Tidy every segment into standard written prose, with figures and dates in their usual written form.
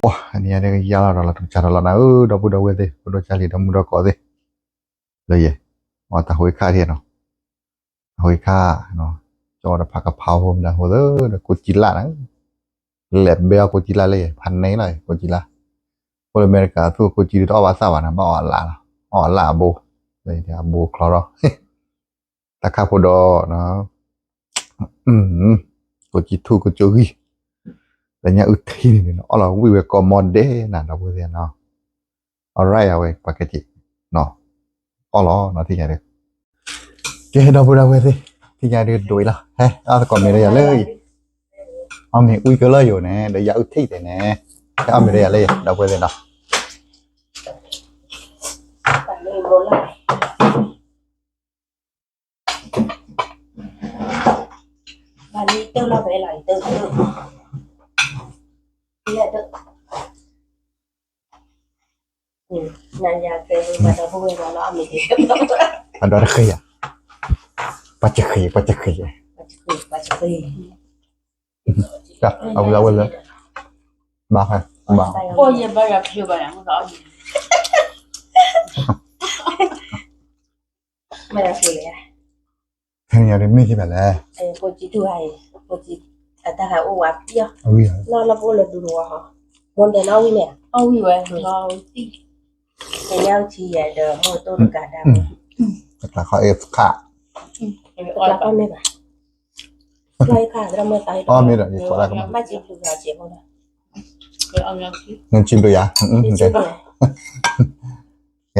Wah, ini ada yang jalan lah, cara lah na, dah budak deh, budak cari dah muda kau deh,เลย ว่าแต่หอยค่าเทียนเนาะหอยค่าเนาะจอดผักกะเพราผมนะโหเลยกูจิละนะแหลบเบลกูจิละเลยพันนี้เลยกูจิละคนอเมริกาสู้กูจิละวาซาวานะมาอ่อนละโบเลยเดี๋ยวโบคลอรอตะคาโพดอเนาะกูจิทูกูจูฮีแต่เนี่ยอุทิศนี่เนาะอ๋อเราวิเวกอมอนเดน่ะเราพูดเนาะ alright เอาไว้ปากกิเนาะอ๋อเหรอเนาะที่ไหนเด็กแกเดาเว้ยสิที่ไหนเด็กดูละเฮ้ยเอาแต่ก่อนไม่ได้อย่าเลยเอาเมย์อุ้ยก็เลยอยู่เนี่ยเดี๋ยวอย่าอุทิศเนี่ยเอาไม่ได้อย่าเลยเดาเว้ยเนาะวันนี้เต้าเราไปไหลเต้านี่แหละเต้านายาเต้มาเราพูดว่าเราไม่ได้ปันดอร์เคยอ่ะปัจเจกปัจเจกจ้ะเอาเราเว้ยเลยบ้าครับบ้าโอ้ยบ้าแบบอยู่บ้านเราไม่ได้คุยเลยแค่นี้เรื่องไม่ที่แบบแล้วโปรจิตัวไอ้โปรจิแต่หาอุวับเยอะเราพูดเราดูว่าฮะวันเดียวเราวิ่งเนี่ยเอาวิ่งไปเราตีแต่ยังชีอ่ะเดี๋ยวโมต้นกาดำแต่เขาเอฟค่ะแล้วก็ไม่แบบไรค่ะเราไม่ตายอ๋อไม่ได้ยี่ตัวแรกก็ไม่จิ้มดูเราเจ็บเลยเอาเงินชิมดูยาจิ้มเลยแก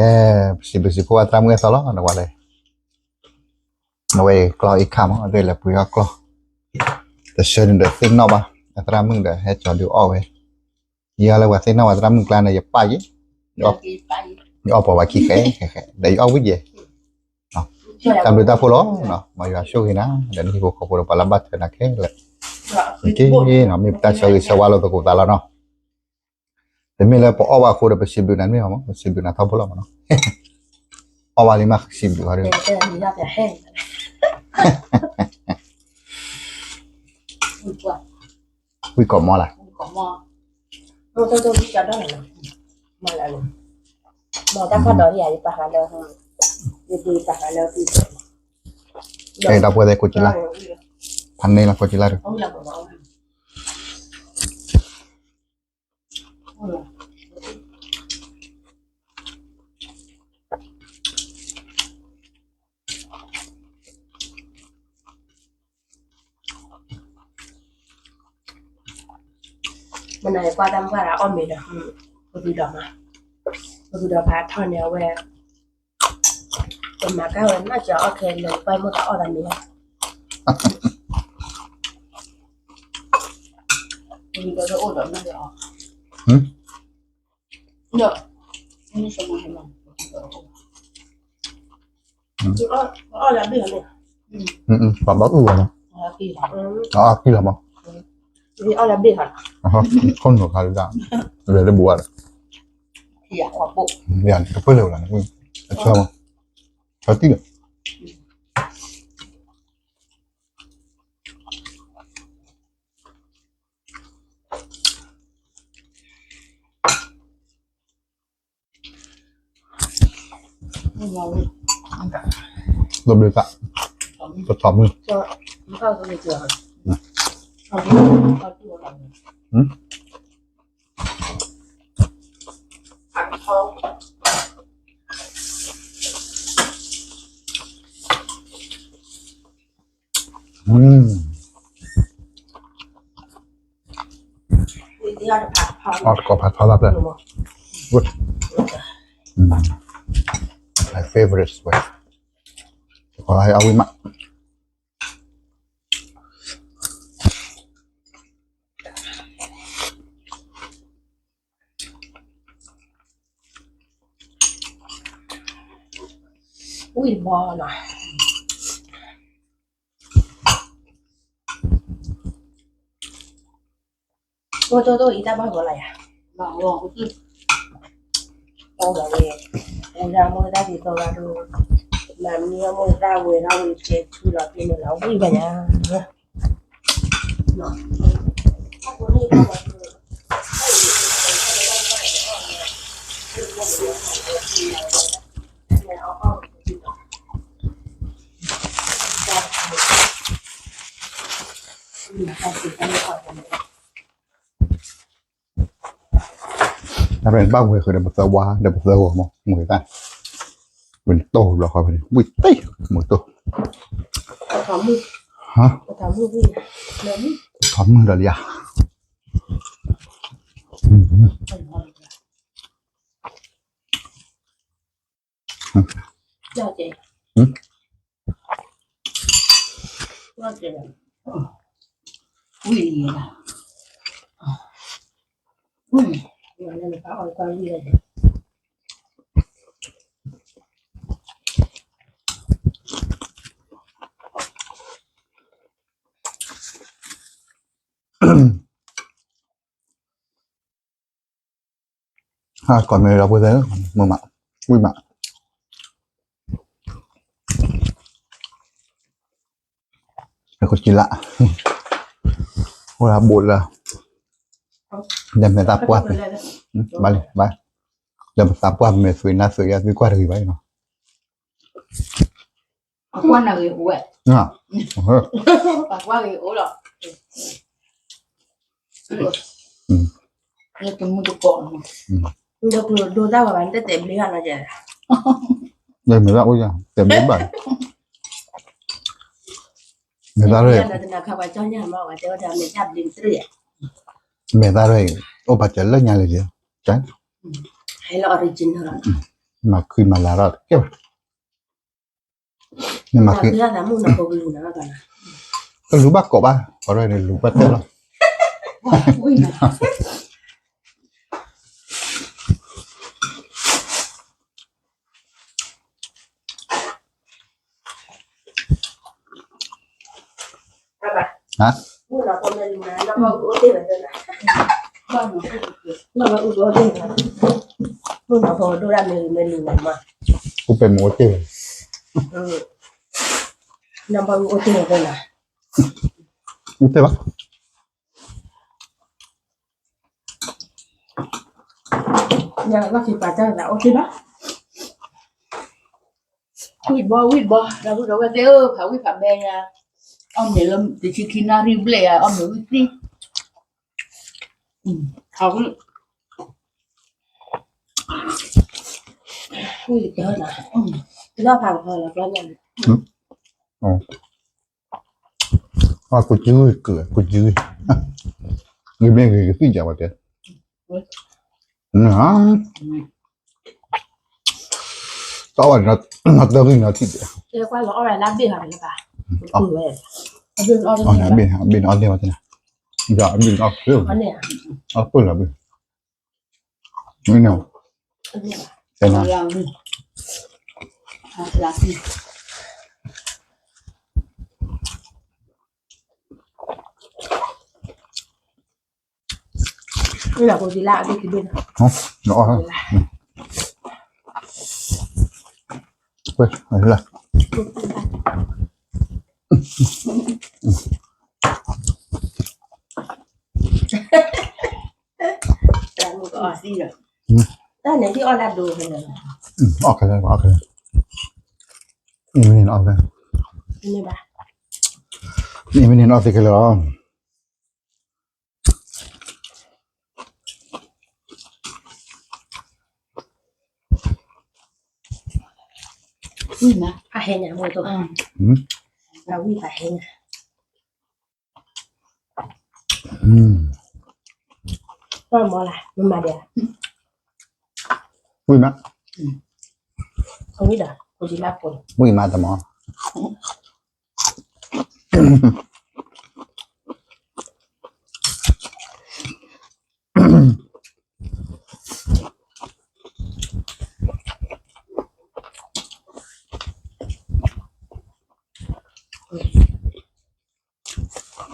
สิพูดว่าตามเงินสล็อกนะว่าเลยเอาไว้กลออีกคำเอาด้วยแหละปุยก็กลอแต่เชิญเดือดซิงนอกบ้าตามมึงเดือดให้จอดดูเอาไว้ยี่อะไรว่าซิงนอกว่าตามมึงกลางเนี่ยอย่าไปยี่ย่อปว่าขี้แค่เดี๋ยวเอาวิ่งเนาะตามดูตาพูล้อเนาะมาอยู่ช่วยนะเดี๋ยวนี้พวกเขาพูดว่าลำบากขนาดแค่เลยโอเคเนาะมีตาช่วยสวาลตัวกูตาแล้วเนาะแต่ไม่เลยพอเอาว่าคูดไปสิบดูนั้นไม่เอามั้งสิบดูนั้นท้าพูล้อมั้งเนาะเอาว่าลิมาสิบดูอะไรวิ่งก่อนมอละโมต้นที่จะได้มาแล้วมอตั้งข้อดอใหญ่ปะฮะแล้วดีปะฮะแล้วดีเราพูดได้กูจิละพันนี้ละกูจิละดูมันไหนกว่าดำกว่าละอ้อมเมดอ่ะพอดูดอกมาพอดูดอกพาทอนเนี่ยแวร์เป็นมาก้าวน่าจะโอเคเลยไปหมดอ้อดำเนี่ยมีก็จะโอ้ดอกนั่นเดี๋ยวเดี๋ยวนี่สมุนไพรมันอ้อแล้วเบื่อเลยความรักอุ่นนะอ๋อกี่หรอมั้งนี่อ้อแล้วเบื่อค่ะคนหัวขาดจังเลยได้บัวเลยอยากว่าปุ๊บเดี๋ยวจะเพิ่มเร็วแล้วนะมึงชอบมั้งชอบที่เหรอลมเลยปะทดสอบมือไม่เข้าก็ไม่เจอค่ะเอาตัวกันผักทองที่เราจะผัดทองอ๋อก็ผัดทอดรับเลย good my favorite way ขอให้เอาวิมะอุ้ยบอหน่อยตัวอีตาบ้าหัวอะไรอ่ะบ้าลองคือโอ้แบบนี้เราจะมือได้ดีตัวเราดู làm như một ra về ra về chết chui là cái này lão đi vào nhà Nóเป็นบ้าเว้ยคือเดี๋ยวมันจะว้าเดี๋ยวมันจะหัวมองมือตาเป็นโตหรอครับเป็นวิ่งเต้มือโต thấm đi ฮะ thấm đi đi lớn ทำมือเดียว cho chị Ừ. cho chị Ui gì nè. mà nên phải hỏi con đi rồi ถ้าก่อนมือเราพูดเลยมือหมาวิ่งหมาเป็นคนกินละเวลาบุญละยังไม่ตับว่า vale vale ya me tapo me suena soy ya de cuadro y vaina Quan là người ủ ấy. ah Bà qua người ủ rồi. Nó cái mua được cọn. được đồ ra và bán tới tiệm lý hẳn là vậy đây mới ra ôi ya tìm đến bảy người ta rồi là nào khai cho nhà mà ở chỗ mình chạm đến tưởi người ta rồi ô bà chở lên nhà là gì chán hay là original mà khi mà là rồi kiểu nhưng mà khi thứ là mua nào có lù nào cả cái lú bác cổ ba ở đây là lú bác tết rồi Ui nè. các bạn hả mua nào có mình mà nó có ưu tiên ở đây này Ba nó không được. nó có ưu tiên mua nào có đô la mình lù này mà cũng phải mua tiền nó có ưu tiên ở đây này cũng thế bác nhà bác thì bà cho là ok bác Ui bo. Ra lúc đó cái đứa phải quý phạm bè nha. Ông này lâm từ khi nào đi bể à ông này quý đi. Không. ui trời này nó phẳng thôi là con nhà cô chứ cửa cô chứ người bên người cái gì vậy tiền nó tao là nó đâu cái nó thì thế qua lõ này làm gì hả bà ừ vậy Ông bên ông bên ở đây mà thế nào giờ bên ở phía con này ở phía là bên như nào thế nào làm đi. Làm gì? đây là cô gì lạ đi cái bên không rõ hơn quên rồi là làm một Ở gì rồi? cái này thì on làm đồ này này ok ini ok ini bà ini ok cái đó Ui mà. à hè nhà mua tôi là quy phải hè nhà con mò lại nhưng mà để vui mà không biết được cô chỉ làm rồi vui mà tao mò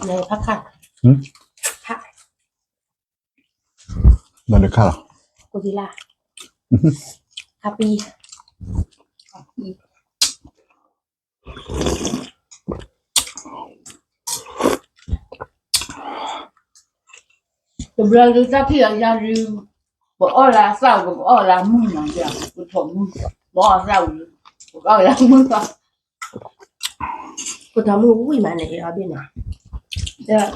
này phát khăn khăn là được khá là cô chỉ là happy The brother that here ya you but all la sao but all la mun na ya but from mun bo sao but all la mun ta 不他们喂满那个边呐，对啊，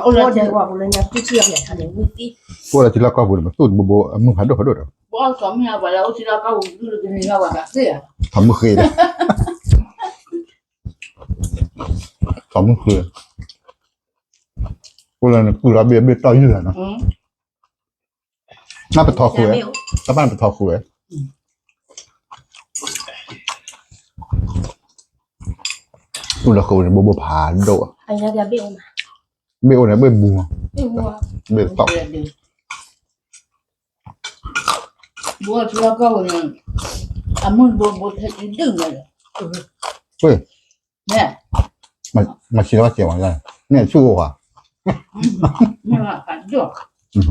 我在我不人家不吃了，他们喂的， พวกเราที่เราก็บุญมาสูดโบมึงผัดด้วยผัดด้วย bo so mi ya ba la o ti la ka o du de ni la wa ka se ya ทำมือคืนเลยทำมือคืนพวกเราเนี่ยกูรับเบี้ยเบี้ยต่อยืดนะน่าเป็นทอคุยถ้าบ้านเป็นทอคุยกูเราคุยโบผ่านโด 哎呀，点别嘛， เบี้ยเนี่ยเบี้ยบัว 别我， เบี้ยตอก bo ti la ka o ni amun bo ta ti du na เฮ้ย ne มาคิดว่าเจ๋งเหมือนกันเนี่ยชู้ว่ะ ne ma ka do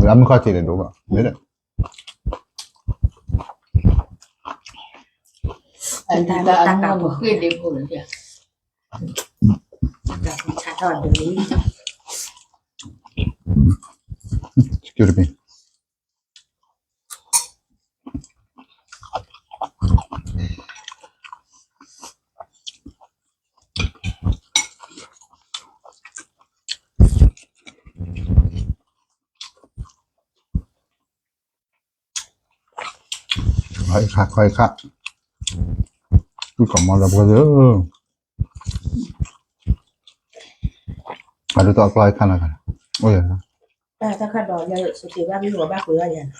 แล้วมึงเข้าใจเลยดูป่ะเนี่ย ai ta an mo khwe de ko le ya 查到的， excuse me ค่อยค่ะพูดกับมาแล้วก็มาดูตัวกลอยขั้นละกันโอ้ย 那他看到要是对吧？比我爸回来人，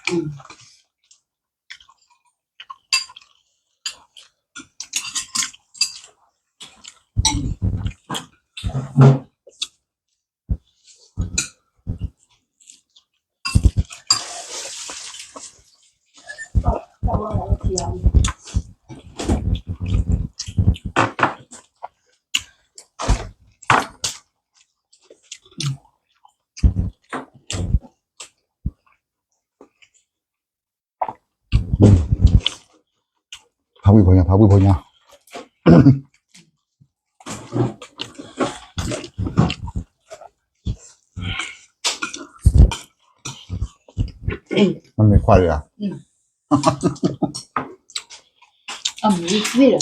那我来挑。 พาวิพญาพาวิพญามันไม่ควายเลยอ่ะ am ni khwe la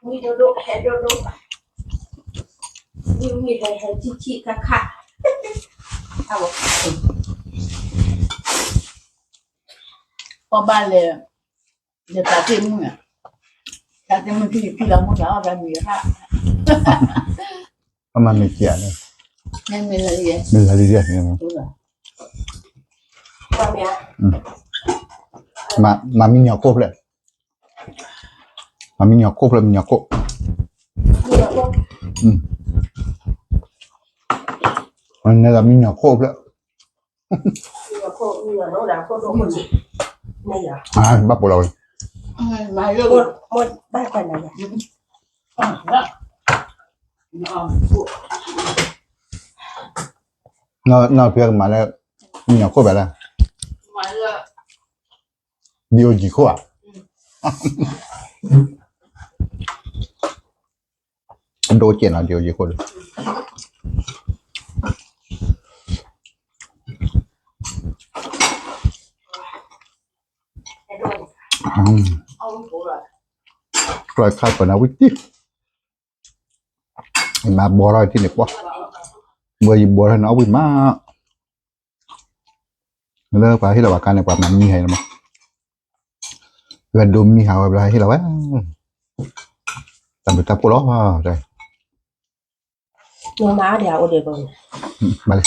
มีโดโดแฮโดโดมีแฮชิชิค่ะค่ะเอา po ba le ta te mu ya ta te mu ti la mu la ba mi ha มันไม่เกี่ยเลย ne me la ye ไม่ใช่เรื่องนี้นะ tu la ว่าเมีย มามีเหนียวกบเลยมามีเหนียวกบเลยมีเหนียวกบ มีแล้วก็ มันเนี่ยมีเหนียวกบเลย มีแล้วก็มีแล้วแล้วก็โดนคนจีนี่อ่ะ บ้าปวดเรา ma ห yo มดหมดบ้านกันนะเนี่ย la นอกเพื่อนมาแล้วมีเหนียวกบแบบนั้น ma la เดียวกี่ขั้วโดเจนอ่ะเดียวกี่ขั้ว ไอ้โดน au tu la กลอยคาดกว่านาวิจิมาบัวลอยที่ไหนวะบัวยิบบัวให้น้องวิ่งมาเลิกไปที่เราว่าการในความมันมีให้นะมั้งเพื่อนดูมีข่าวอะไรที่เราว่าแต่ไม่ตับกูล้อว่าใช่ น้องม้าเดี๋ยวเอาเดี๋ยวก่อน มาเลย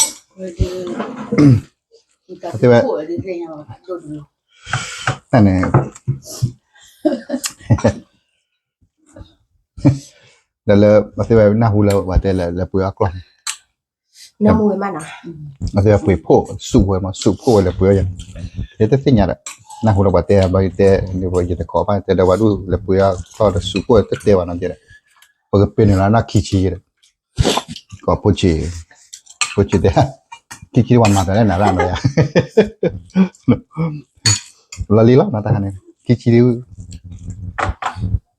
ta te ko de te ya do du นั่นเองแล้วเลยมาที่แบบหน้าหูเราว่าแต่ละเปลือกกล้อง น้ำมือมันอ่ะ มาที่แบบเปลือกโผล่สูบมาสูบโผล่ละเปลือกอย่างเดี๋ยวจะสิ่งอย่างละหน้าหูเราว่าแต่บางแต่เดี๋ยวจะขอไปแต่เดี๋ยวว่าดูละเปลือกก็จะสูบโผล่แต่เดี๋ยวนั่นเองเพราะเป็นอะไรนักขี้ชี้เลยก็พูดชี้เดี๋ยวขี้ชี้วันมาแต่ไหนร้านเลยอะลาลีแล้วนะท่านเนี่ยขี้ชี้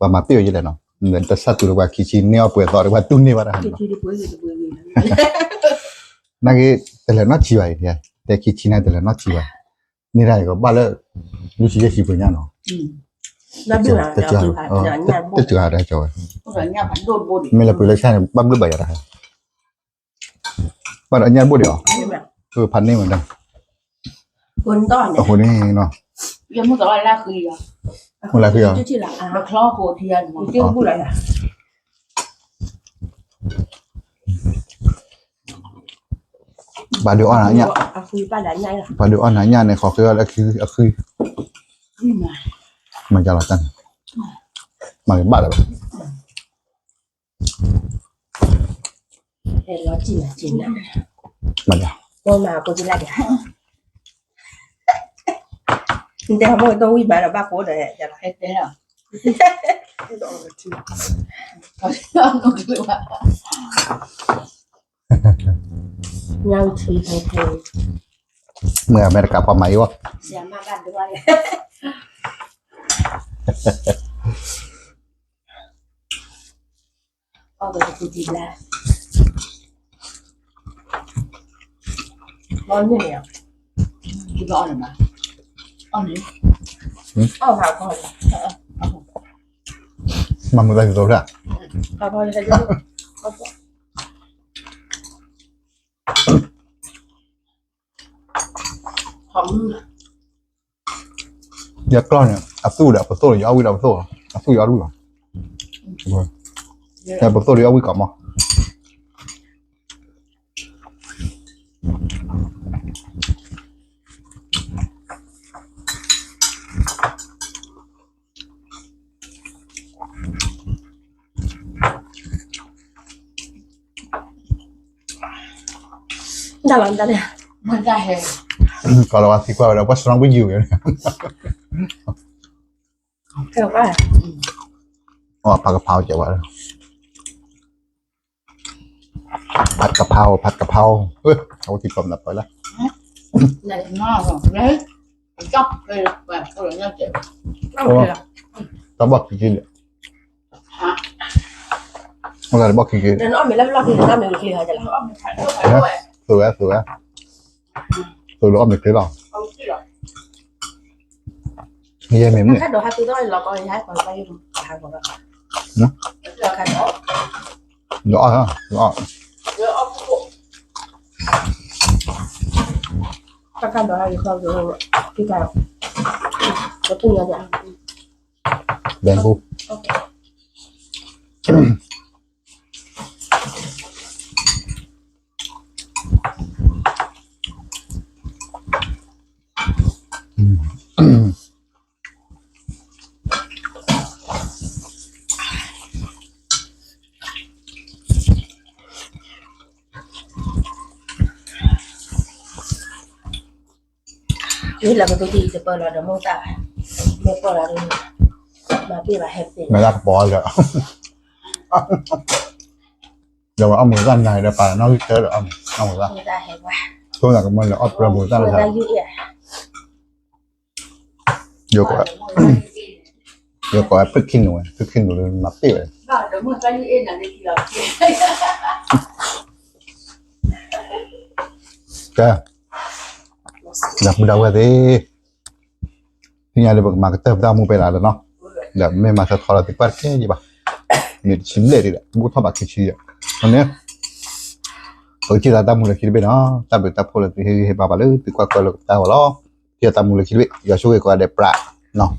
ว่ามาเปรี้ยวยี่เลยเนาะเหมือนแต่สัตว์ตัวว่าขี้ชิ้นเนี่ยเปิดต่อหรือว่าตุ้นนี่ว่าได้ ที่ เนาะ ที่ป่วยที่ป่วยนี่ นั่นคือแต่ละนัดชีวะเนี่ยแต่ขี้ชิ้นแต่ละนัดชีวะนี่ได้ก็บ้าแล้วรู้สึกจะขี้ปุ่นเนี่ยเนาะ นับดูนะ แต่ เดี๋ยว เจ้า คือผ่านงานงานบุ แต่เจ้าอะไรเจ้า ก็เลยเนี่ยมันโดนบน ไม่ละปุ่นเลยใช่บ้ามือใบอะไรบ้านอันยันบุเดียว ใช่ไหม พันนี่เหมือนกัน คนต้อน โอ้ เนี่ย โหนี่เนาะ ยังมึงแต่ว่าแรกคืออ่ะ อะไรคืออ่ะ ชื่อละอ่ะ มาคล้อโคเทียนมา ชื่อบุอะไรอ่ะ บาเดียวอ่อนเนี่ย อ่ะคุยป้าหลานใหญ่ล่ะ บาเดียวอ่อนเนี่ยในขอคืออะไรคือ นี่มา มันจะหลับจังมันบ้าแล้ว เห็นแล้วจีนจีนนะ มันจะ ก็มาก็จะได้เดี๋ยวแต่เขาบอกต้องวิ่งมาแล้วบ้าโคตรเลยจะไร เฮ็ดได้หรอเขาชอบนกเลยว่า เงาทีไทยไทย เมื่ออเมริกาพอไหมวะ เสียมากกันด้วยก็เป็นกูจีนแล้วร้อนเนี่ย ที่ก็อ่อนมาอ่อนนี้ เอาผ่าก่อน มันไม่ได้ตัวละ ผ่าก่อนเลยจะหอม ยากล้อนเนี่ยอับตู้เดี๋ยวอับตู้เดี๋ยวเอาวิอับตู้อับตู้เอาดูหรอแต่อับตู้เดี๋ยวเอาวิก่อนมั้งดารันดาเนี่ย มันได้เฮ ก็เราว่าสิกว่าเราว่าสตรองไปอยู่เนี่ย เกี่ยวกับ อ๋อผัดกะเพราจะว่าผัดกะเพราเฮ้ยเขาที่ผมนับไปแล้ว ไหนมากเลยจับเลยแบบเขาเลยเนี่ยเจ็บ เอาเลย ต้องบอกกี่กินเนี่ย ฮะ เมื่อไหร่บอกกี่กิน เดินอ้อมไปแล้วเราคือเราไม่รู้ที่เขาจะละ เอาไปถ่ายรูปไปด้วย สวยแล้วอ้อมเด็กที่เรา เอาที่หรอ นี่ยังไม่เนี่ย ถ้าเดี๋ยวให้ตัวเราก็ย้ายก่อนไปทางก่อนเราคันออก เดี๋ยวอ้อฮะเดี๋ยวอ้อ เดี๋ยวเอาพวก ถ้าคันเดี๋ยวให้เขาดูพี่กายจะพูดยังไง แดงกู นี่เราเป็นตัวที่จะเปิดเราเดี๋ยวมึงตายไม่เปิดเราเลยมาพี่มาแฮปปี้ ไม่รักบอลเลยเดี๋ยวเอามือด้านในเดี๋ยวป่านอกที่เจอเดี๋ยวเอามือด้าน ไม่ได้แฮปปี้ ตัวหนักมันเดี๋ยวเอาประมูลด้าน ไม่ เลย ได้ยุ่ยอ่ะ โยกว่าโยกว่าพึ่งขึ้นหนูเลยนับตีเลย ก็เดี๋ยวมึงจะยืนอะไรที่เราเจ็บ แกดับมือดาวสิที่งานเลยบอกมาก็เติมดาวมือไปหลายแล้วเนาะเดี๋ยวไม่มาสักทอร์ติปัดแค่ยี่ป่ะนี่ชิมเลยดิแหละบุกทบคิดชี้อ่ะวันนี้ที่เราตามมือคิดไปเนาะตามไปตามคนที่เห็นบ้าเลยติดกว่าคนเราตามหัวล้อที่ตามมือคิดไปอย่าช่วยกว่าเด็กปลาเนาะ